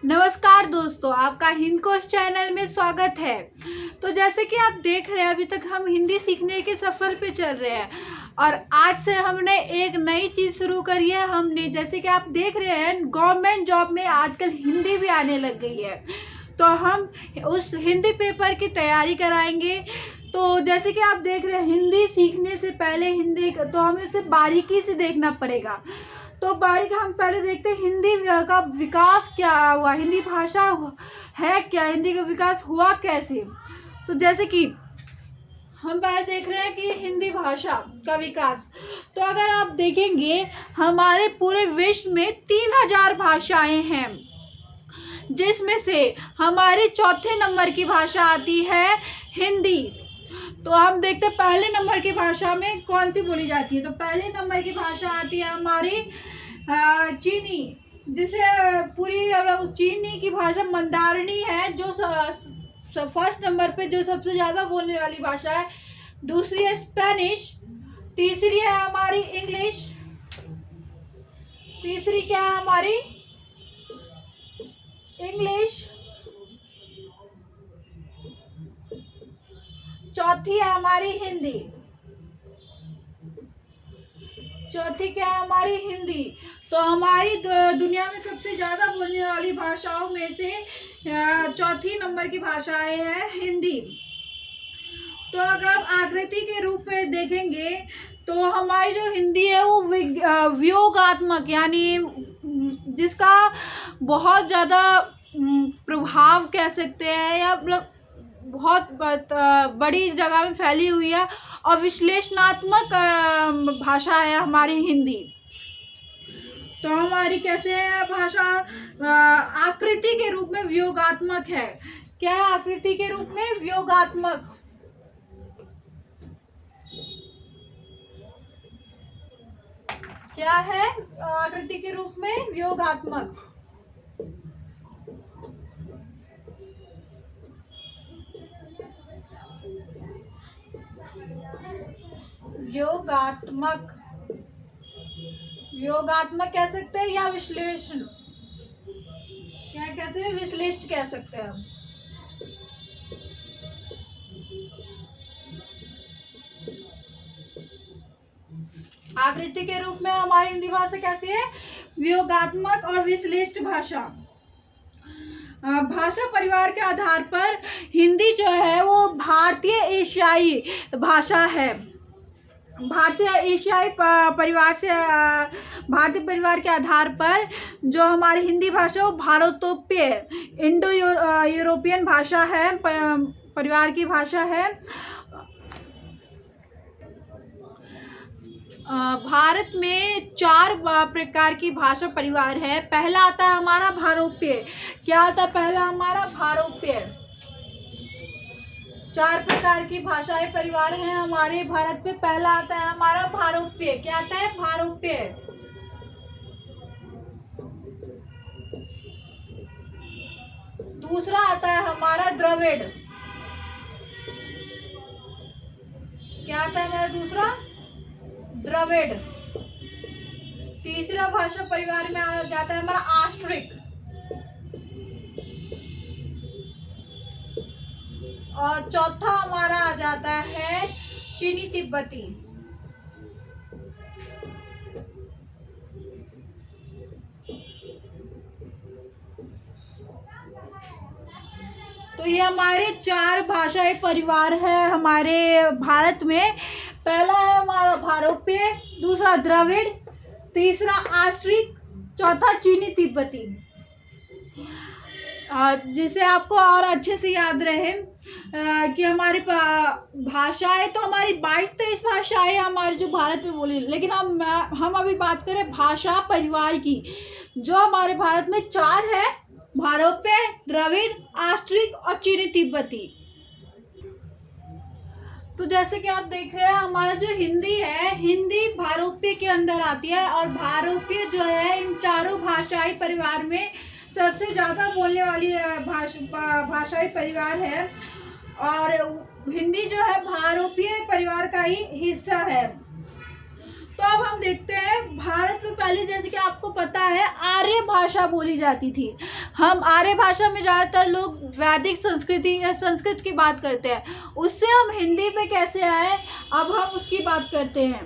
नमस्कार दोस्तों, आपका हिंद कोश चैनल में स्वागत है। तो जैसे कि आप देख रहे हैं, अभी तक हम हिंदी सीखने के सफ़र पे चल रहे हैं और आज से हमने एक नई चीज़ शुरू करी है। हमने जैसे कि आप देख रहे हैं, गवर्नमेंट जॉब में आजकल हिंदी भी आने लग गई है, तो हम उस हिंदी पेपर की तैयारी कराएंगे। तो जैसे कि आप देख रहे हैं, हिंदी सीखने से पहले हिंदी तो हमें उसे बारीकी से देखना पड़ेगा। तो बारीक हम पहले देखते हैं हिंदी का विकास क्या हुआ, हिंदी भाषा है क्या, हिंदी का विकास हुआ कैसे। तो जैसे कि हम पहले देख रहे हैं कि हिंदी भाषा का विकास, तो अगर आप देखेंगे हमारे पूरे विश्व में 3000 भाषाएं हैं, जिसमें से हमारे चौथे नंबर की भाषा आती है हिंदी। तो हम देखते हैं पहले नंबर की भाषा में कौन सी बोली जाती है। तो पहले नंबर की भाषा आती है हमारी चीनी, जिसे पूरी चीनी की भाषा मंदारिनी है, जो फर्स्ट नंबर पे जो सबसे ज़्यादा बोलने वाली भाषा है। दूसरी है स्पेनिश, तीसरी है हमारी इंग्लिश, तीसरी क्या है हमारी इंग्लिश, चौथी है हमारी हिंदी, चौथी क्या है हमारी हिंदी। तो हमारी दुनिया में सबसे ज़्यादा बोलने वाली भाषाओं में से चौथी नंबर की भाषाएं है हिंदी। तो अगर आकृति के रूप में देखेंगे तो हमारी जो हिंदी है वो व्योगात्मक, यानी जिसका बहुत ज़्यादा प्रभाव कह सकते हैं, या बहुत बड़ी जगह में फैली हुई है और विश्लेषणात्मक भाषा है हमारी हिंदी। तो हमारी कैसे है भाषा, आकृति के रूप में व्योगात्मक है। क्या है आकृति के रूप में व्योगात्मक? क्या है आकृति के रूप में व्योगात्मक? योगात्मक, योगात्मक कह सकते हैं, या विश्लेषण, क्या कहते हैं, विश्लिष्ट कह सकते हैं हम। आकृति के रूप में हमारी हिंदी भाषा कैसी है? व्योगात्मक और विश्लिष्ट भाषा। भाषा परिवार के आधार पर हिंदी जो है वो भारतीय एशियाई भाषा है। भारतीय एशियाई परिवार से भारतीय परिवार के आधार पर जो हमारी हिंदी भाषा वो भारतोपीय इंडो यूरोपियन भाषा है, परिवार की भाषा है। भारत में 4 प्रकार की भाषा परिवार है। पहला आता है हमारा भारोपीय। क्या आता है पहला हमारा? भारोपीय। 4 प्रकार की भाषाएं परिवार हैं हमारे भारत में। पहला आता है हमारा भारोपीय। क्या आता है? भारोपीय। दूसरा आता है हमारा द्रविड़। क्या आता है हमारा दूसरा? द्रविड़। तीसरा भाषा परिवार में आ जाता है हमारा आष्ट्रिक, और चौथा हमारा आ जाता है चीनी तिब्बती। तो ये हमारे 4 भाषाई परिवार है हमारे भारत में। पहला है हमारा भारोपीय, दूसरा द्रविड़, तीसरा आष्ट्रिक, चौथा चीनी तिब्बती। जिसे आपको और अच्छे से याद रहे कि हमारी भाषाएं तो हमारी 22-23 भाषाएं हमारे जो भारत में बोली, लेकिन हम अभी बात करें भाषा परिवार की, जो हमारे भारत में 4 है: भारोपीय, द्रविड़, आष्ट्रिक और चीनी तिब्बती। तो जैसे कि आप देख रहे हैं, हमारा जो हिंदी है, हिंदी भारोपीय के अंदर आती है, और भारोपीय जो है इन चारों भाषाई परिवार में सबसे ज़्यादा बोलने वाली भाषाई परिवार है, और हिंदी जो है भारोपीय परिवार का ही हिस्सा है। तो तो अब हम देखते हैं, भारत में पहले जैसे कि आपको पता है आर्य भाषा बोली जाती थी। हम आर्य भाषा में ज़्यादातर लोग वैदिक संस्कृति या संस्कृत की बात करते हैं। उससे हम हिंदी पे कैसे आए, अब हम उसकी बात करते हैं।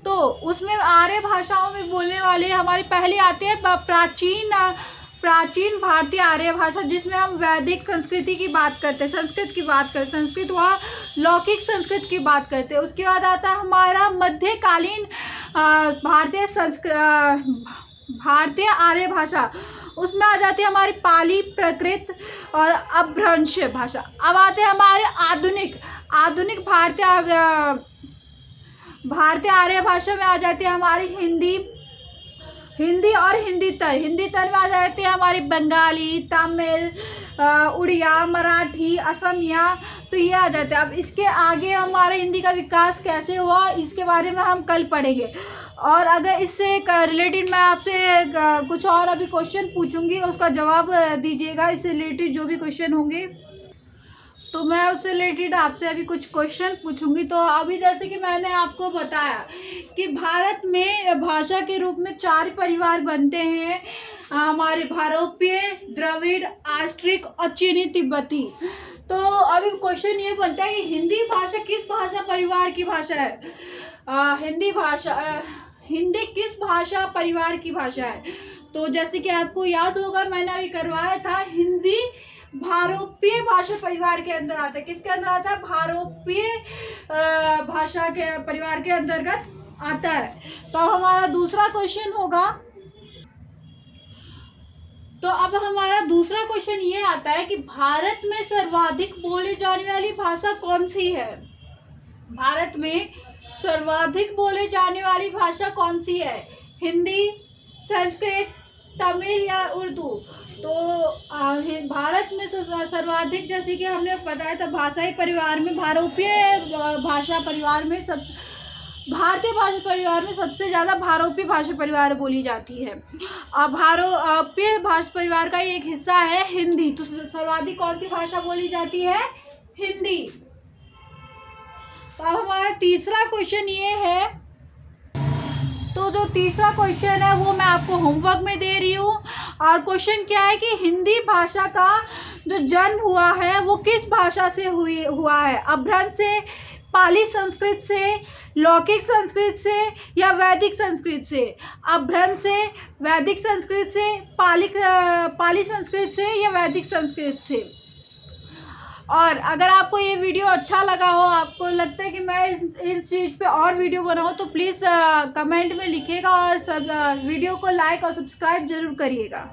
तो उसमें आर्य भाषाओं में बोलने वाले हमारी पहली आती है प्राचीन भारतीय आर्य भाषा, जिसमें हम वैदिक संस्कृति की बात करते हैं, संस्कृत की बात करते हैं, संस्कृत व लौकिक संस्कृत की बात करते हैं। उसके बाद आता है हमारा मध्यकालीन भारतीय आर्य भाषा। उसमें आ जाती है हमारी पाली, प्राकृत और अपभ्रंश भाषा। अब आते हैं हमारे आधुनिक भारतीय आर्य भाषा में आ जाती है हमारी हिंदी और हिंदी तर में आ जाती है हमारी बंगाली, तमिल, उड़िया, मराठी, असमिया। तो ये आ जाते हैं। अब इसके आगे हमारे हिंदी का विकास कैसे हुआ, इसके बारे में हम कल पढ़ेंगे। और अगर इससे रिलेटेड मैं आपसे कुछ और अभी क्वेश्चन पूछूंगी, उसका जवाब दीजिएगा। इससे रिलेटेड जो भी क्वेश्चन होंगे तो मैं उससे रिलेटेड आपसे अभी कुछ क्वेश्चन पूछूंगी। तो अभी जैसे कि मैंने आपको बताया कि भारत में भाषा के रूप में 4 परिवार बनते हैं, हमारे भारोपीय, द्रविड़, आस्ट्रिक और चीनी तिब्बती। तो अभी क्वेश्चन ये बनता है कि हिंदी भाषा किस भाषा परिवार की भाषा है? हिंदी किस भाषा परिवार की भाषा है? तो जैसे कि आपको याद होगा, मैंने अभी करवाया था, हिंदी भारोपीय भाषा परिवार के अंदर आता है। किसके अंदर आता है? भारोपीय भाषा के परिवार के अंतर्गत आता है। तो हमारा दूसरा क्वेश्चन होगा, तो अब हमारा दूसरा क्वेश्चन ये आता है कि भारत में सर्वाधिक बोले जाने वाली भाषा कौन सी है? भारत में सर्वाधिक बोले जाने वाली भाषा कौन सी है? हिंदी, संस्कृत, तमिल या उर्दू? तो भारत में सर्वाधिक, जैसे कि हमने बताया था, भाषाई परिवार में भारोपीय भाषा परिवार में भारतीय भाषा परिवार में सबसे ज़्यादा भारोपीय भाषा परिवार बोली जाती है। भारोपीय भाषा परिवार का एक हिस्सा है हिंदी। तो सर्वाधिक कौन सी भाषा बोली जाती है? हिंदी। तो अब हमारा तीसरा क्वेश्चन ये है, तो जो तीसरा क्वेश्चन है वो मैं आपको होमवर्क में दे रही हूँ। और क्वेश्चन क्या है कि हिंदी भाषा का जो जन्म हुआ है वो किस भाषा से हुआ है? अपभ्रंश से, पाली संस्कृत से, लौकिक संस्कृत से या वैदिक संस्कृत से? अपभ्रंश से, वैदिक संस्कृत से, पाली संस्कृत से या वैदिक संस्कृत से? और अगर आपको ये वीडियो अच्छा लगा हो, आपको लगता है कि मैं इस चीज़ पे और वीडियो बनाऊँ, तो प्लीज़ कमेंट में लिखिएगा और वीडियो को लाइक और सब्सक्राइब ज़रूर करिएगा।